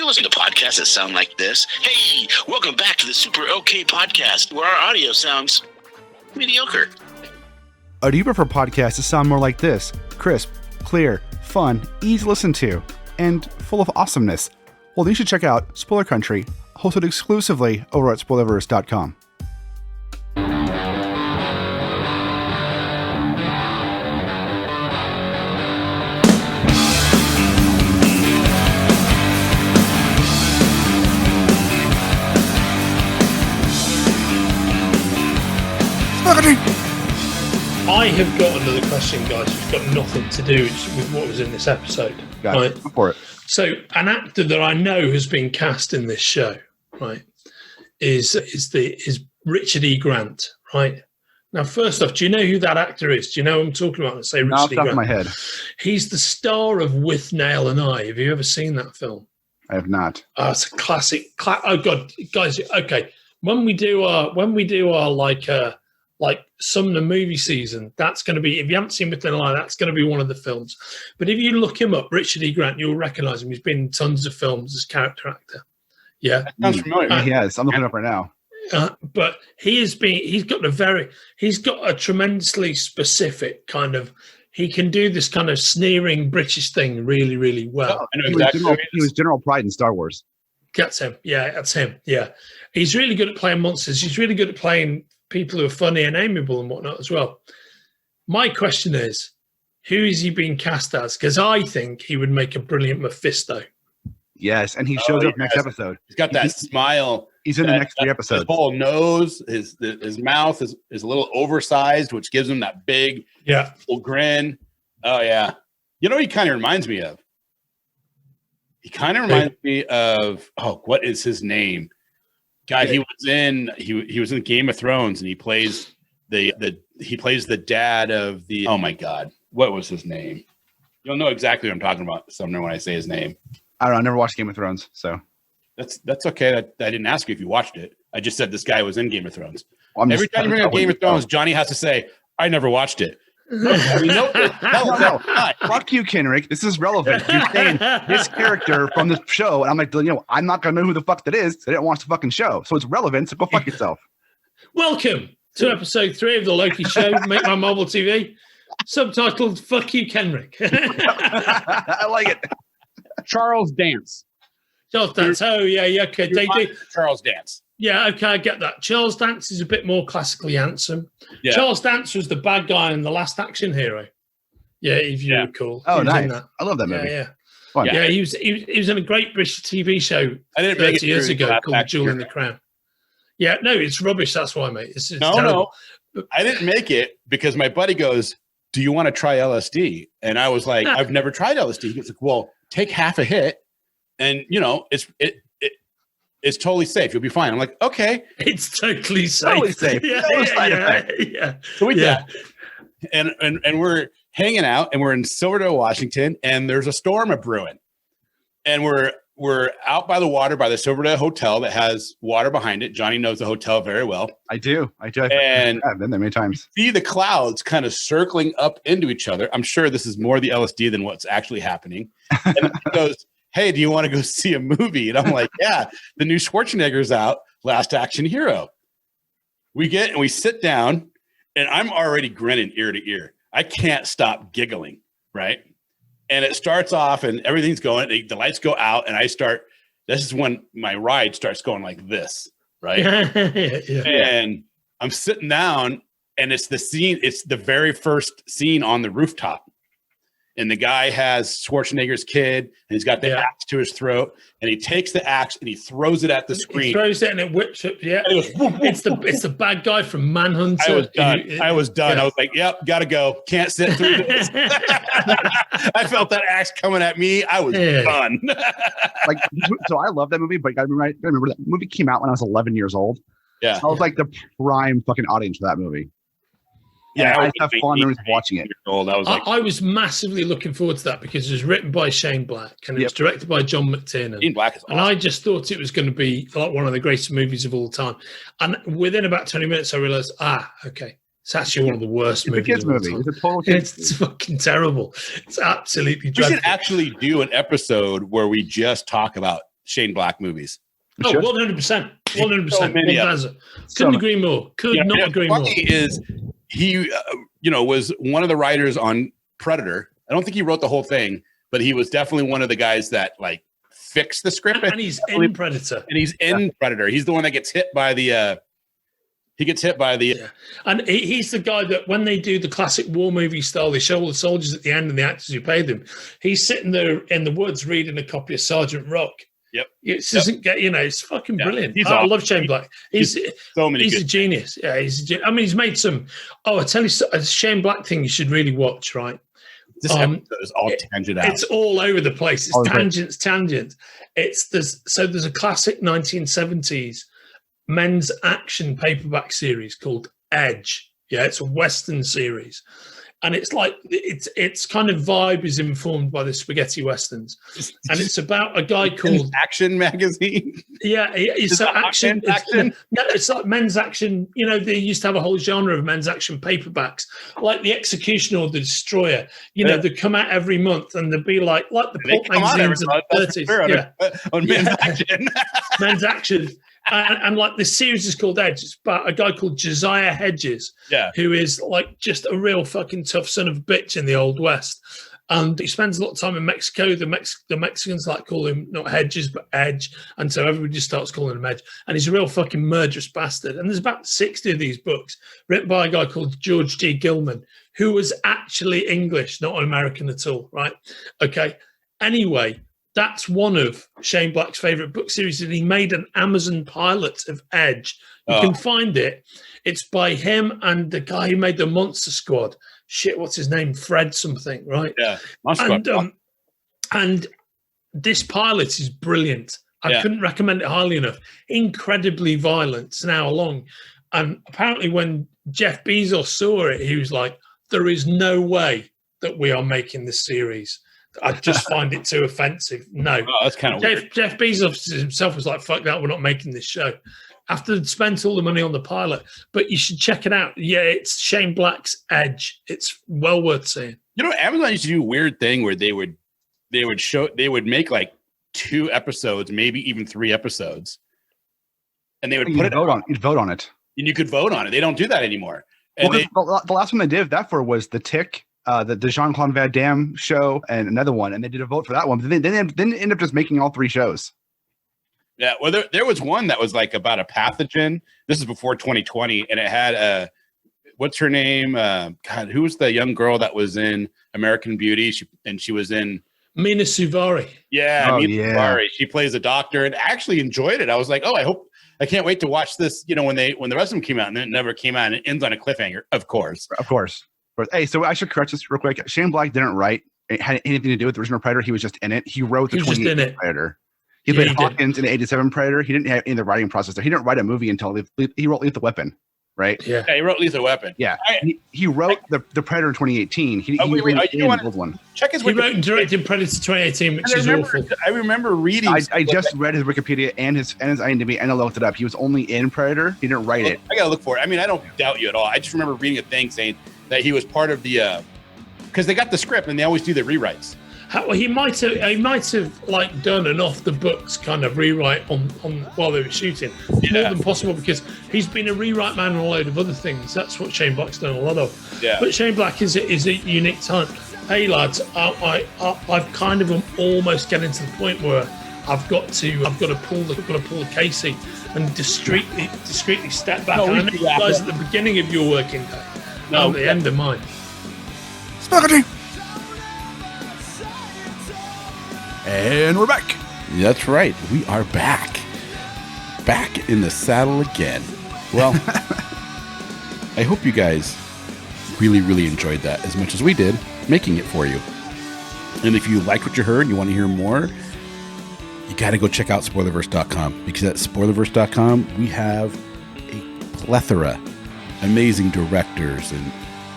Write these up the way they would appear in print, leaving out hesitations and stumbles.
you listen to podcasts that sound like this? Hey, welcome back to the Super OK Podcast, where our audio sounds mediocre. Or do you prefer podcasts that sound more like this? Crisp, clear, fun, easy to listen to, and full of awesomeness? Well, then you should check out Spoiler Country, hosted exclusively over at Spoilerverse.com. I have got another question, guys. It's got nothing to do with what was in this episode. Right? Go for it. So, an actor that I know has been cast in this show, right, is Richard E. Grant, right? Now, first off, do you know who that actor is? Do you know who I'm talking about? Let's say Richard Off E. the top of Grant. my head. He's the star of With Nail and I. Have you ever seen that film? I have not. Oh, it's a classic. Oh God, guys. Okay, when we do our like Sumner movie season, that's going to be, if you haven't seen With Nail and I, that's going to be one of the films. But if you look him up, Richard E. Grant, you'll recognize him. He's been in tons of films as character actor. Yeah, that sounds familiar. He has. I'm looking it up right now. But he's got a tremendously specific kind of, he can do this kind of sneering British thing really, really well. Oh, I know exactly. He was General Pride in Star Wars. That's him. Yeah, that's him. Yeah. He's really good at playing monsters. He's really good at playing people who are funny and amiable and whatnot as well. My question is, who is he being cast as? Because I think he would make a brilliant Mephisto. Yes, and he shows up next episode. He's got that smile. He's in the next 3 episodes. His whole nose, his mouth is a little oversized, which gives him that big full grin. Oh, yeah. You know what he kind of reminds me of? He kind of reminds me of, what is his name? Guy, he was in Game of Thrones, and he plays the dad of the, oh my God, what was his name? You'll know exactly what I'm talking about, Sumner, when I say his name. I don't know. I never watched Game of Thrones, so that's okay. I didn't ask you if you watched it. I just said this guy was in Game of Thrones. Well, every time you bring up Game of Thrones, Johnny has to say, "I never watched it." No. Fuck you, Kenric. This is relevant. You're saying this character from the show, and I'm like, I'm not gonna know who the fuck that is. I didn't watch the fucking show, so it's relevant. So go fuck yourself. Welcome to episode 3 of the Loki Show. Make my mobile TV. Subtitled "Fuck You, Kenric." I like it. Charles Dance. Charles Dance. Oh yeah. Okay, they do. Charles Dance. Yeah, okay, I get that. Charles Dance is a bit more classically handsome. Yeah. Charles Dance was the bad guy in The Last Action Hero. Yeah, if you recall. Oh, nice. I love that movie. Yeah, he was in a great British TV show 30 years ago called Jewel in the Crown. Yeah, no, it's rubbish. That's why, mate. It's terrible. No. I didn't make it because my buddy goes, "Do you want to try LSD?" And I was like, "I've never tried LSD." He goes, "Well, take half a hit, and it's totally safe. You'll be fine." I'm like, "Okay, it's totally safe." Totally safe. Yeah. So we did, and we're hanging out, and we're in Silverdale, Washington, and there's a storm a brewing, and we're out by the water by the Silverdale Hotel that has water behind it. Johnny knows the hotel very well. I do. And I've been there many times. See the clouds kind of circling up into each other. I'm sure this is more the LSD than what's actually happening. And he goes, "Hey, do you want to go see a movie?" And I'm like, "Yeah, the new Schwarzenegger's out, Last Action Hero." We sit down, and I'm already grinning ear to ear. I can't stop giggling, right? And it starts off, and everything's going. The lights go out, and this is when my ride starts going like this, right? And I'm sitting down, and it's the scene. It's the very first scene on the rooftop. And the guy has Schwarzenegger's kid, and he's got the axe to his throat, and he takes the axe and he throws it at the screen. He throws it and it whips it. Yeah, it's the bad guy from Manhunter. I was done. I was like, "Yep, gotta go. Can't sit through this." I felt that axe coming at me. I was done. So I love that movie, but I remember that movie came out when I was 11 years old. Yeah, so I was like the prime fucking audience for that movie. Yeah, I have fun memories watching it. I was massively looking forward to that because it was written by Shane Black and it was directed by John McTiernan. Shane Black is awesome. And I just thought it was going to be like one of the greatest movies of all time. And within about 20 minutes, I realized, okay, it's actually one of the worst movies of all time. It's a total kids movie. It's fucking terrible. It's absolutely We dreadful. should actually do an episode where we just talk about Shane Black movies. Oh, 100%. 100%. Couldn't agree more. Could not agree more. Is he, was one of the writers on Predator. I don't think he wrote the whole thing, but he was definitely one of the guys that like fixed the script. And he's in Predator. And he's in Predator. He's the one that gets hit by the. And he's the guy that when they do the classic war movie style, they show all the soldiers at the end and the actors who pay them. He's sitting there in the woods reading a copy of Sergeant Rock. Yep. It doesn't get, it's fucking brilliant. He's I awesome. love Shane Black. He's a genius. Yeah, he's made some. Oh, I tell you, a Shane Black thing you should really watch, right? This episode is all tangent out. It's all over the place. It's tangents. There's a classic 1970s men's action paperback series called Edge. Yeah, it's a Western series. And it's like it's kind of vibe is informed by the spaghetti westerns, and it's about a guy called Action Magazine. Yeah, it's action. It's like men's action. They used to have a whole genre of men's action paperbacks, like the Executioner or the Destroyer. They come out every month, and they'd be like the pulp magazines of the 30s. On men's action. Men's action. And like the series is called Edge. It's about a guy called Josiah Hedges, who is like just a real fucking tough son of a bitch in the Old West. And he spends a lot of time in Mexico. The Mexicans like call him not Hedges, but Edge. And so everybody just starts calling him Edge. And he's a real fucking murderous bastard. And there's about 60 of these books written by a guy called George G. Gilman, who was actually English, not an American at all, right? Okay. Anyway, that's one of Shane Black's favorite book series, and he made an Amazon pilot of Edge. You can find it. It's by him and the guy who made the Monster Squad. Shit, what's his name? Fred something, right? Yeah. Monster Squad. And this pilot is brilliant. I couldn't recommend it highly enough. Incredibly violent. It's an hour long. And apparently when Jeff Bezos saw it, he was like, there is no way that we are making this series. I just find it too offensive. No. That's kind of weird. Jeff Bezos himself was like, fuck that, we're not making this show. After they'd spent all the money on the pilot. But you should check it out. Yeah, it's Shane Black's Edge. It's well worth seeing. Amazon used to do a weird thing where they would make like 2 episodes, maybe even 3 episodes. And they would you'd vote on it. And you could vote on it. They don't do that anymore. And the last one they did that for was The Tick. The Jean-Claude Van Damme show and another one, and they did a vote for that one. But then they end up just making all 3 shows. Yeah, well, there was one that was like about a pathogen. This is before 2020, and it had what's her name? God, who was the young girl that was in American Beauty? She was in Mina Suvari. Yeah, Suvari. She plays a doctor, and I actually enjoyed it. I was like, I can't wait to watch this. When the rest of them came out, and then it never came out, and it ends on a cliffhanger. Of course. But, hey, so I should correct this real quick. Shane Black didn't write it had anything to do with the original Predator. He was just in it. He wrote the 28 Predator. He played Hawkins in the 87 Predator. He didn't have any of the writing process there. He didn't write a movie until he wrote Lethal Weapon, right? Yeah, he wrote Lethal Weapon. Yeah, he wrote the Predator in 2018. He you want one. Check his. He wrote and directed Predator 2018, which is awful. I remember reading. I just read his Wikipedia and his IMDb, and I looked it up. He was only in Predator. He didn't write it. I gotta look for it. I mean, I don't doubt you at all. I just remember reading a thing saying that he was part of the because they got the script and they always do the rewrites. He might have like done an off the books kind of rewrite on while they were shooting. More than possible, because he's been a rewrite man on a load of other things. That's what Shane Black's done a lot of. Yeah. But Shane Black is a unique talent. Hey lads, I've kind of almost getting to the point where I've got to pull the Casey and discreetly step back. And I know you guys at the beginning of your working day. No, at the end of mine. Spaghetti. And we're back. That's right. We are back. Back in the saddle again. Well, I hope you guys really, really enjoyed that as much as we did making it for you. And if you like what you heard and you want to hear more, you got to go check out spoilerverse.com, because at spoilerverse.com, we have a plethora amazing directors and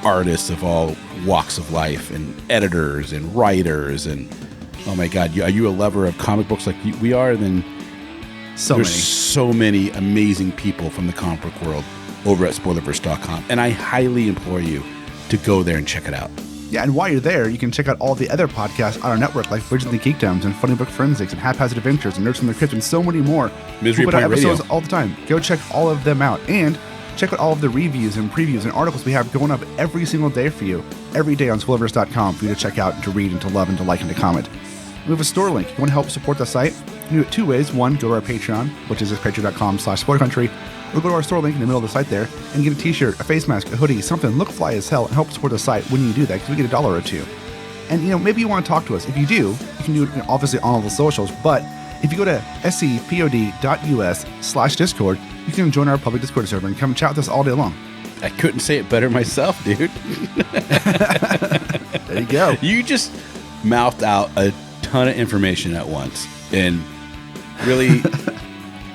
artists of all walks of life, and editors and writers, and oh my God, are you a lover of comic books like we are? Then there's so many amazing people from the comic book world over at spoilerverse.com, and I highly implore you to go there and check it out. Yeah, and while you're there, you can check out all the other podcasts on our network, like Bridges and Geekdoms and Funny Book Forensics and Haphazard Adventures and Nerds from the Crypt and so many more. Misery We put out Point episodes Radio. all the time. Go check all of them out. And check out all of the reviews and previews and articles we have going up every single day for you. Every day on spoilerverse.com for you to check out, to read, and to love, and to like, and to comment. We have a store link. If you want to help support the site, you can do it two ways. One, go to our Patreon, which is patreon.com/spoilercountry, or go to our store link in the middle of the site there and get a t-shirt, a face mask, a hoodie, something, look fly as hell, and help support the site when you do that, because we get $1 or $2. And, maybe you want to talk to us. If you do, you can do it obviously on all the socials, but if you go to scpod.us/discord, you can join our public Discord server and come chat with us all day long. I couldn't say it better myself, dude. There you go. You just mouthed out a ton of information at once, and really,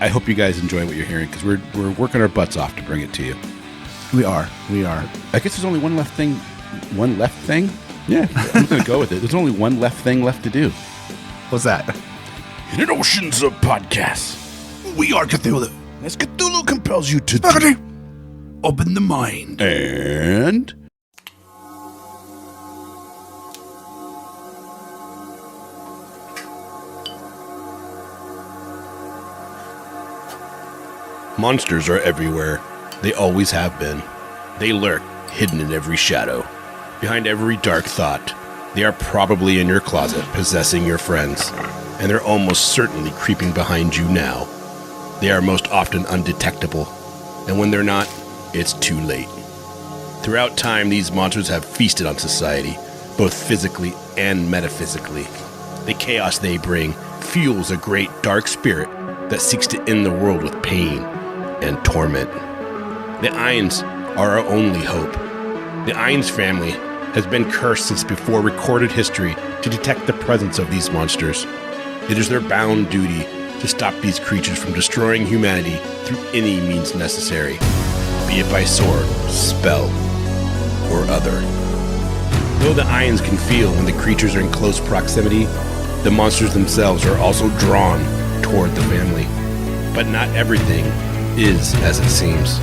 I hope you guys enjoy what you're hearing, because we're working our butts off to bring it to you. We are. I guess there's only one left thing. Yeah, I'm gonna go with it. There's only one left thing left to do. What's that? In an oceans of podcasts, We are Cthulhu. as Cthulhu compels you to Open the mind. and monsters are everywhere. They always have been. They lurk, hidden in every shadow, behind every dark thought. They are probably in your closet, possessing your friends, and they're almost certainly creeping behind you now. They are most often undetectable, and when they're not, it's too late. Throughout time, these monsters have feasted on society, both physically and metaphysically. The chaos they bring fuels a great dark spirit that seeks to end the world with pain and torment. The Ainz are our only hope. The Ainz family has been cursed since before recorded history to detect the presence of these monsters. It is their bound duty to stop these creatures from destroying humanity through any means necessary, be it by sword, spell, or other. Though the Ainz can feel when the creatures are in close proximity, the monsters themselves are also drawn toward the family. But not everything is as it seems.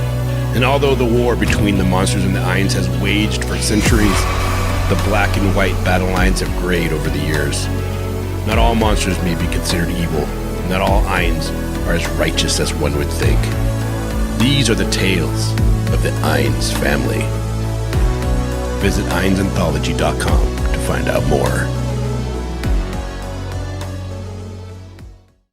And although the war between the monsters and the Ainz has waged for centuries, the black and white battle lines have grayed over the years. Not all monsters may be considered evil. Not all Ainz are as righteous as one would think. These are the tales of the Ainz family. Visit ainzanthology.com to find out more.